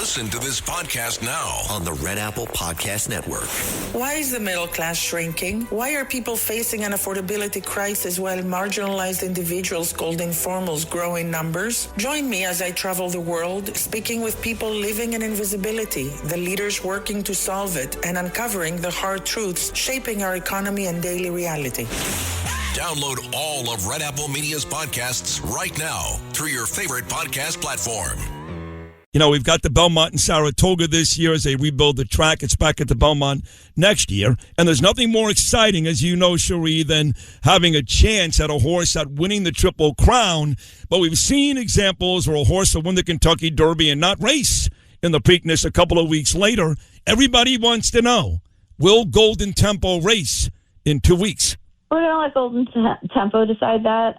Listen to this podcast now on the Red Apple Podcast Network. Why is the middle class shrinking? Why are people facing an affordability crisis while marginalized individuals called informals grow in numbers? Join me as I travel the world, speaking with people living in invisibility, the leaders working to solve it, and uncovering the hard truths shaping our economy and daily reality. Download all of Red Apple Media's podcasts right now through your favorite podcast platform. You know, we've got the Belmont in Saratoga this year as they rebuild the track. It's back at the Belmont next year. And there's nothing more exciting, as you know, Cherie, than having a chance at a horse at winning the Triple Crown. But we've seen examples where a horse will win the Kentucky Derby and not race in the Preakness a couple of weeks later. Everybody wants to know, will Golden Tempo race in 2 weeks? We're going to let Golden Tempo decide that.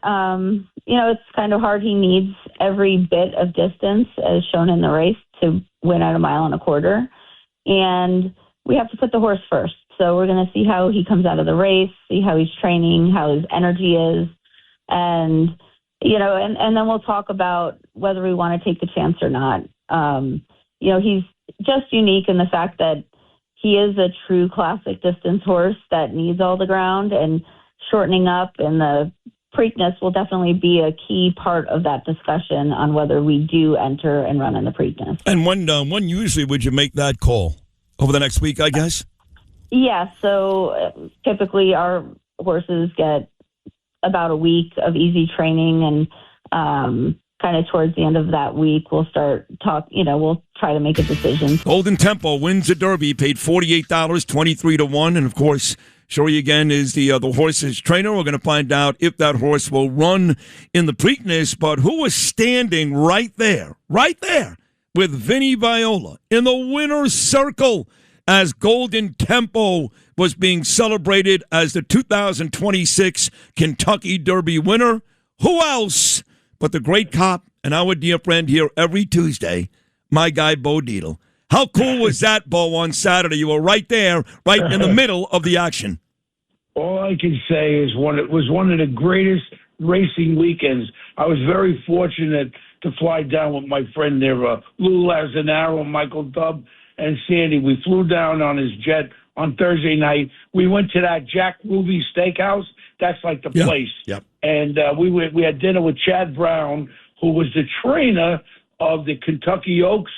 It's kind of hard. He needs every bit of distance, as shown in the race, to win at 1.25 miles. And we have to put the horse first. So we're going to see how he comes out of the race, see how he's training, how his energy is. And then we'll talk about whether we want to take the chance or not. He's just unique in the fact that he is a true classic distance horse that needs all the ground, and shortening up in the Preakness will definitely be a key part of that discussion on whether we do enter and run in the Preakness. And when usually would you make that call? Over the next week, I guess? Yeah, so typically our horses get about a week of easy training, and kind of towards the end of that week, we'll we'll try to make a decision. Golden Tempo wins the Derby, paid $48, 23-1, and of course, Cherie again is the horse's trainer. We're going to find out if that horse will run in the Preakness. But who was standing right there with Vinny Viola in the winner's circle as Golden Tempo was being celebrated as the 2026 Kentucky Derby winner? Who else but the great cop and our dear friend here every Tuesday, my guy Bo Dietl? How cool was that, Bo, on Saturday? You were right there, right in the middle of the action. All I can say is it was one of the greatest racing weekends. I was very fortunate to fly down with my friend there, Lou Lazzanaro, Michael Dubb, and Sandy. We flew down on his jet on Thursday night. We went to that Jack Ruby Steakhouse. That's like the place. Yep. And we had dinner with Chad Brown, who was the trainer of the Kentucky Oaks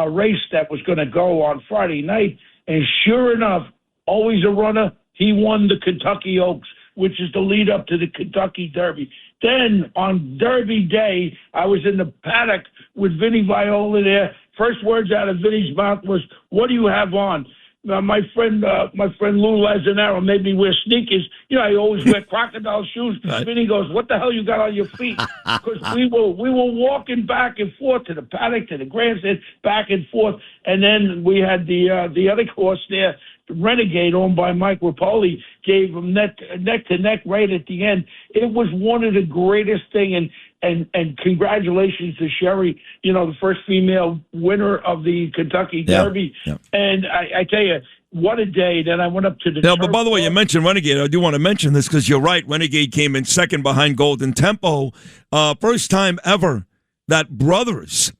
race that was going to go on Friday night. And sure enough, always a runner, he won the Kentucky Oaks, which is the lead up to the Kentucky Derby. Then on Derby Day, I was in the paddock with Vinny Viola there. First words out of Vinny's mouth was, "What do you have on?" My friend Lou Lazzanaro made me wear sneakers. I always wear crocodile shoes. Right. Vinny goes, "What the hell you got on your feet?" Because we were walking back and forth to the paddock, to the grandstand, back and forth. And then we had the other horse there, Renegade, owned by Mike Rapoli, gave him neck to neck right at the end. It was one of the greatest thing, and congratulations to Cherie, the first female winner of the Kentucky Derby. Yeah. And I tell you, what a day. Then I went up to the but by the way, you mentioned Renegade. I do want to mention this because you're right. Renegade came in second behind Golden Tempo. First time ever that brothers,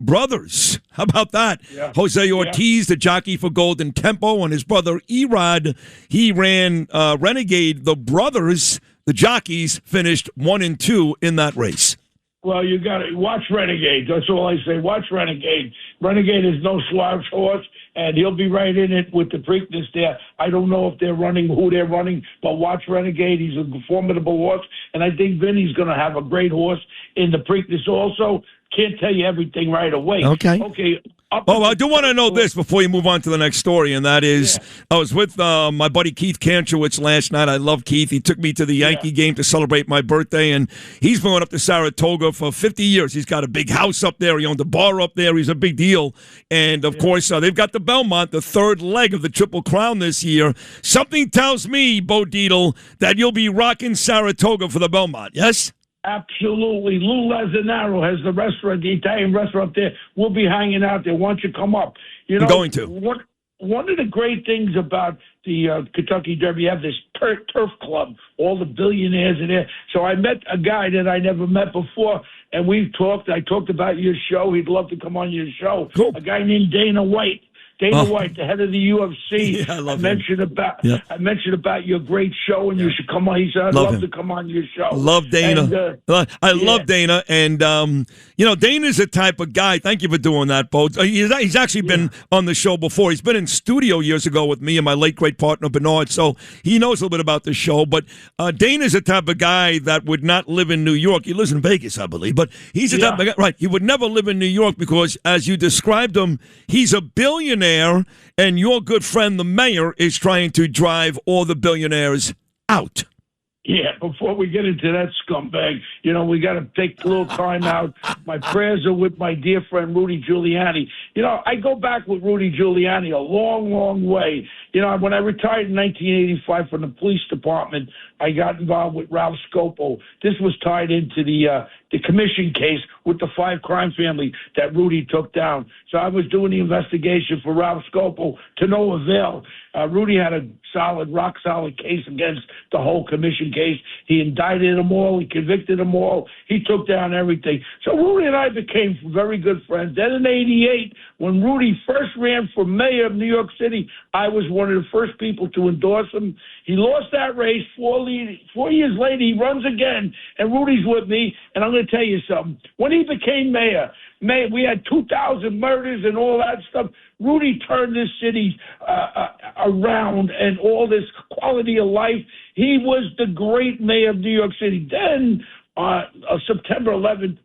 how about that? Yeah. Jose Ortiz, the jockey for Golden Tempo, and his brother Erod, he ran Renegade. The brothers, the jockeys, finished 1 and 2 in that race. Well, you got to watch Renegade. That's all I say. Watch Renegade. Renegade is no slouch horse, and he'll be right in it with the Preakness there. I don't know if they're running, who they're running, but watch Renegade. He's a formidable horse, and I think Vinny's going to have a great horse in the Preakness also. Can't tell you everything right away. Okay. I do want to know this before you move on to the next story, and that is I was with my buddy Keith Kantrowitz last night. I love Keith. He took me to the Yankee game to celebrate my birthday, and he's been up to Saratoga for 50 years. He's got a big house up there. He owned a bar up there. He's a big deal. And, of course, they've got the Belmont, the third leg of the Triple Crown this year. Something tells me, Bo Dietl, that you'll be rocking Saratoga for the Belmont, yes? Absolutely. Lou Lazzanaro has the restaurant, the Italian restaurant there. We'll be hanging out there. Why don't you come up? I'm going to. one of the great things about the Kentucky Derby, you have this turf club, all the billionaires in there. So I met a guy that I never met before, and we've talked. I talked about your show. He'd love to come on your show. Cool. A guy named Dana White. Dana White, the head of the UFC. Yeah, I love mentioned him. I mentioned about your great show, and you should come on. He said, I'd love to come on your show. Love Dana. And, I love Dana. And, Dana's the type of guy. Thank you for doing that, Bo. He's actually been on the show before. He's been in studio years ago with me and my late, great partner, Bernard. So he knows a little bit about the show. But Dana's the type of guy that would not live in New York. He lives in Vegas, I believe. But he's the type of guy. Right. He would never live in New York because, as you described him, he's a billionaire. And your good friend, the mayor, is trying to drive all the billionaires out. Yeah, before we get into that scumbag, we got to take a little time out. My prayers are with my dear friend Rudy Giuliani. I go back with Rudy Giuliani a long, long way. When I retired in 1985 from the police department, I got involved with Ralph Scopo. This was tied into the commission case with the 5 crime family that Rudy took down. So I was doing the investigation for Ralph Scopo to no avail. Rudy had a rock solid case against the whole commission case. He indicted them all. He convicted them all. He took down everything. So Rudy and I became very good friends. Then in '88, when Rudy first ran for mayor of New York City, I was one of the first people to endorse him. He lost that race. 4 years later, he runs again, and Rudy's with me. And I'm going to tell you something. When he became mayor, we had 2,000 murders and all that stuff. Rudy turned this city around and all this quality of life. He was the great mayor of New York City. Then September 11th,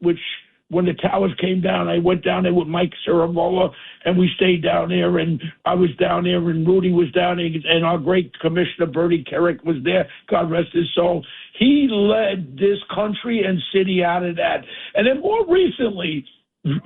when the towers came down, I went down there with Mike Ciravalla, and we stayed down there, and I was down there, and Rudy was down there, and our great commissioner, Bertie Kerrick, was there. God rest his soul. He led this country and city out of that. And then more recently,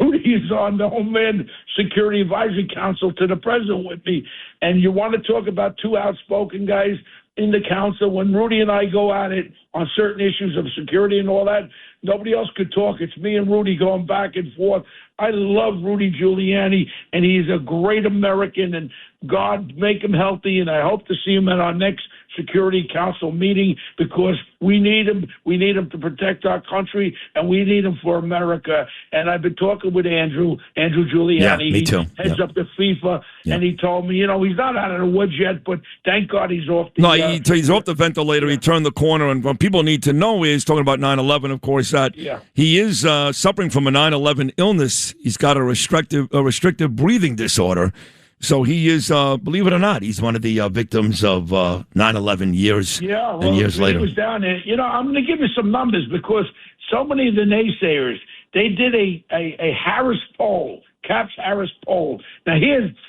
Rudy is on the Homeland Security Advisory Council to the president with me. And you want to talk about 2 outspoken guys in the council. When Rudy and I go at it on certain issues of security and all that, nobody else could talk. It's me and Rudy going back and forth. I love Rudy Giuliani, and he's a great American, and God make him healthy, and I hope to see him at our next Security Council meeting because we need him. We need him to protect our country, and we need him for America. And I've been talking with Andrew Giuliani. Yeah, me too. He heads up the FIFA, and he told me, he's not out of the woods yet, but thank God he's off the he's off the ventilator. Yeah. He turned the corner, and what people need to know is, talking about 9/11, of course, that he is suffering from a 9/11 illness. He's got a restrictive breathing disorder. So he is, believe it or not, he's one of the victims of 9/11 years and years later. He was down there. I'm going to give you some numbers because so many of the naysayers, they did a Harris poll, Capps Harris poll. Now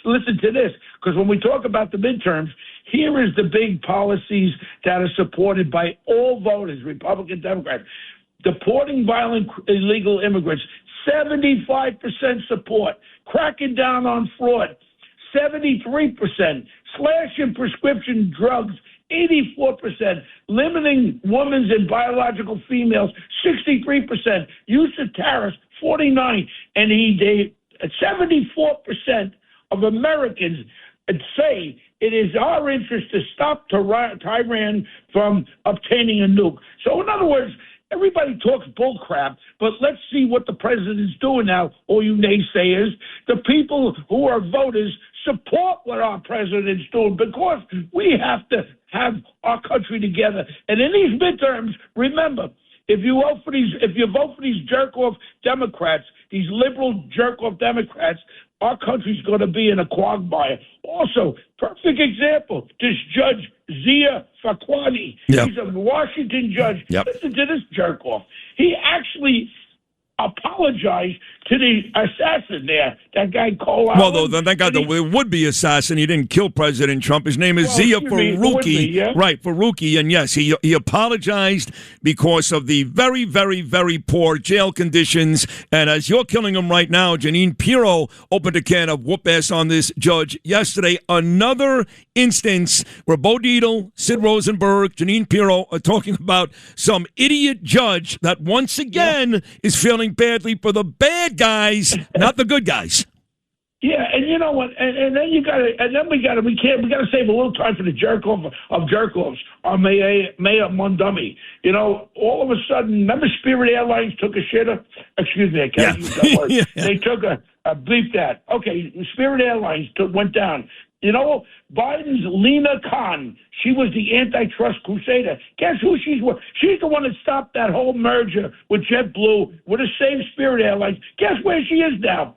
listen to this, because when we talk about the midterms, here is the big policies that are supported by all voters, Republican, Democrat. Deporting violent illegal immigrants, 75% support. Cracking down on fraud, 73%. Slashing prescription drugs, 84%. Limiting women's and biological females, 63%. Use of tariffs, 49%. And 74% of Americans say it is our interest to stop Tehran from obtaining a nuke. So in other words, everybody talks bull crap, but let's see what the president's doing now, all you naysayers. The people who are voters support what our president's doing because we have to have our country together. And in these midterms, remember, if you vote for these jerk-off Democrats, these liberal jerk-off Democrats, our country's going to be in a quagmire. Also, perfect example, this Judge Zia Fakwani. He's a Washington judge. Listen to this jerk-off. He actually apologized to the assassin there, that guy Cole Allen. Well, that guy, the would-be assassin, he didn't kill President Trump. His name is Zia Faruqi. Right, Faruqi. And yes, he apologized because of the very, very, very poor jail conditions. And as you're killing him right now, Jeanine Pirro opened a can of whoop-ass on this judge yesterday. Another instance where Bo Dietl, Sid Rosenberg, Jeanine Pirro are talking about some idiot judge that once again is feeling badly for the bad guys, not the good guys. Yeah, and you know what? And then we gotta save a little time for the jerk off of jerk offs on Mayor Mondummy. You know, all of a sudden, remember Spirit Airlines took a shitter? Excuse me, I can't use that word. Yeah. They took a bleep that. Okay, Spirit Airlines went down. You know, Biden's Lena Khan, she was the antitrust crusader. Guess who she's with? She's the one that stopped that whole merger with JetBlue, with the same Spirit Airlines. Guess where she is now?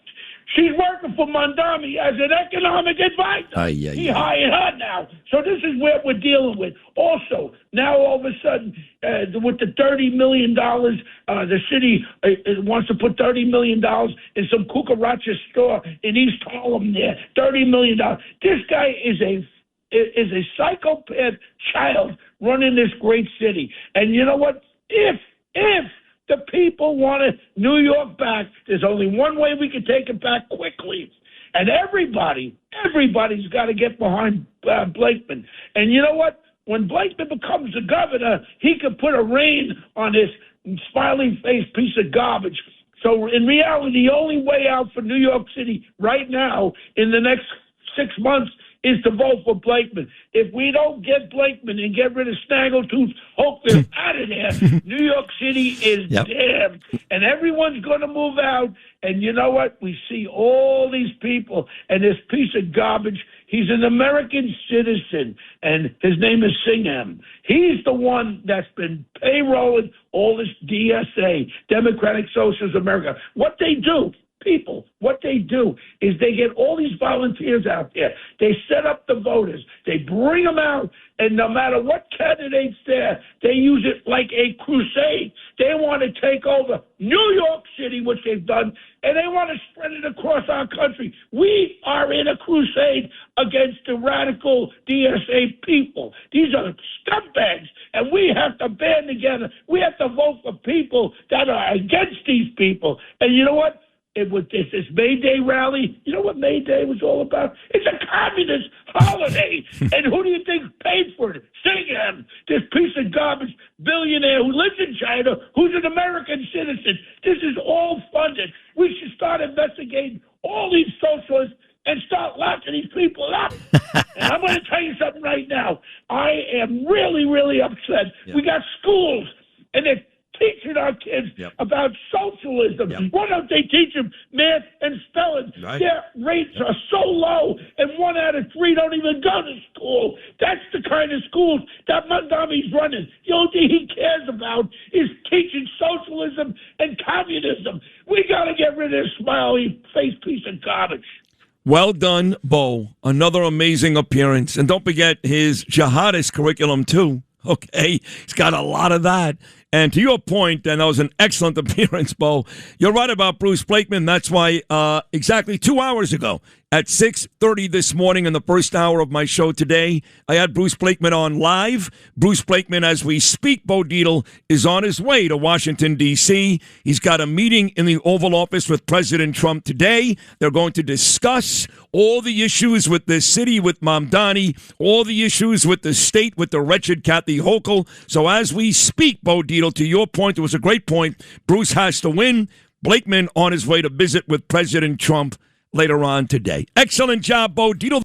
She's working for Mondummy as an economic advisor. He hired her now. So this is what we're dealing with. Also, now all of a sudden, with the $30 million, the city wants to put $30 million in some cucaracha store in East Harlem there. $30 million. This guy is a psychopath child running this great city. And you know what? If the people wanted New York back, there's only one way we can take it back quickly. And everybody's got to get behind Blakeman. And you know what? When Blakeman becomes the governor, he could put a rein on this smiley-faced piece of garbage. So in reality, the only way out for New York City right now in the next 6 months is to vote for Blakeman. If we don't get Blakeman and get rid of Snaggletooth Hochner out of there, New York City is damned. And everyone's going to move out. And you know what? We see all these people and this piece of garbage. He's an American citizen, and his name is Singham. He's the one that's been payrolling all this DSA, Democratic Socialist America. What they do, people, what they do is they get all these volunteers out there. They set up the voters. They bring them out, and no matter what candidate's there, they use it like a crusade. They want to take over New York City, which they've done, and they want to spread it across our country. We are in a crusade against the radical DSA people. These are scumbags, and we have to band together. We have to vote for people that are against these people. And you know what? It was this May Day rally. You know what May Day was all about? It's a communist holiday. And who do you think paid for it? Singham, this piece of garbage billionaire who lives in China, who's an American citizen. This is all funded. We should start investigating all these socialists and start locking these people up. And I'm going to tell you something right now. I am really, really upset. Yeah. We got schools, and they're teaching our kids about socialism. Why don't they teach them math and spelling? Right. Their rates are so low, and 1 out of 3 don't even go to school. That's the kind of schools that Mondummy's running. The only thing he cares about is teaching socialism and communism. We got to get rid of this smiley face piece of garbage. Well done, Bo. Another amazing appearance. And don't forget his jihadist curriculum, too. Okay? He's got a lot of that. And to your point, and that was an excellent appearance, Bo, you're right about Bruce Blakeman. That's why exactly 2 hours ago at 6:30 this morning in the first hour of my show today, I had Bruce Blakeman on live. Bruce Blakeman, as we speak, Bo Dietl, is on his way to Washington, D.C. He's got a meeting in the Oval Office with President Trump today. They're going to discuss all the issues with this city, with Mamdani, all the issues with the state, with the wretched Kathy Hochul. So as we speak, Bo Dietl, to your point, it was a great point. Bruce has to win. Blakeman on his way to visit with President Trump later on today. Excellent job, Bo Dietl.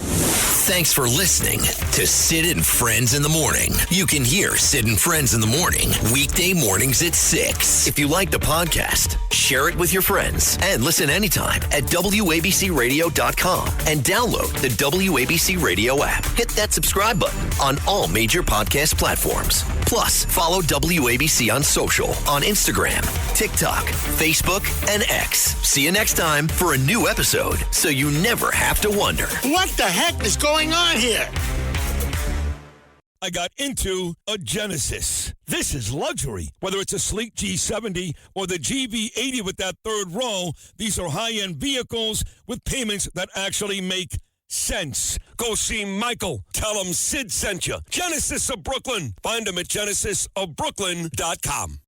Thanks for listening to Sid and Friends in the Morning. You can hear Sid and Friends in the Morning weekday mornings at 6. If you like the podcast, share it with your friends and listen anytime at WABCRadio.com and download the WABC Radio app. Hit that subscribe button on all major podcast platforms. Plus, follow WABC on social on Instagram, TikTok, Facebook, and X. See you next time for a new episode so you never have to wonder. What the heck is going on here? I got into a Genesis. This is luxury. Whether it's a sleek G70 or the GV80 with that third row, these are high-end vehicles with payments that actually make sense. Go see Michael. Tell him Sid sent you. Genesis of Brooklyn. Find him at genesisofbrooklyn.com.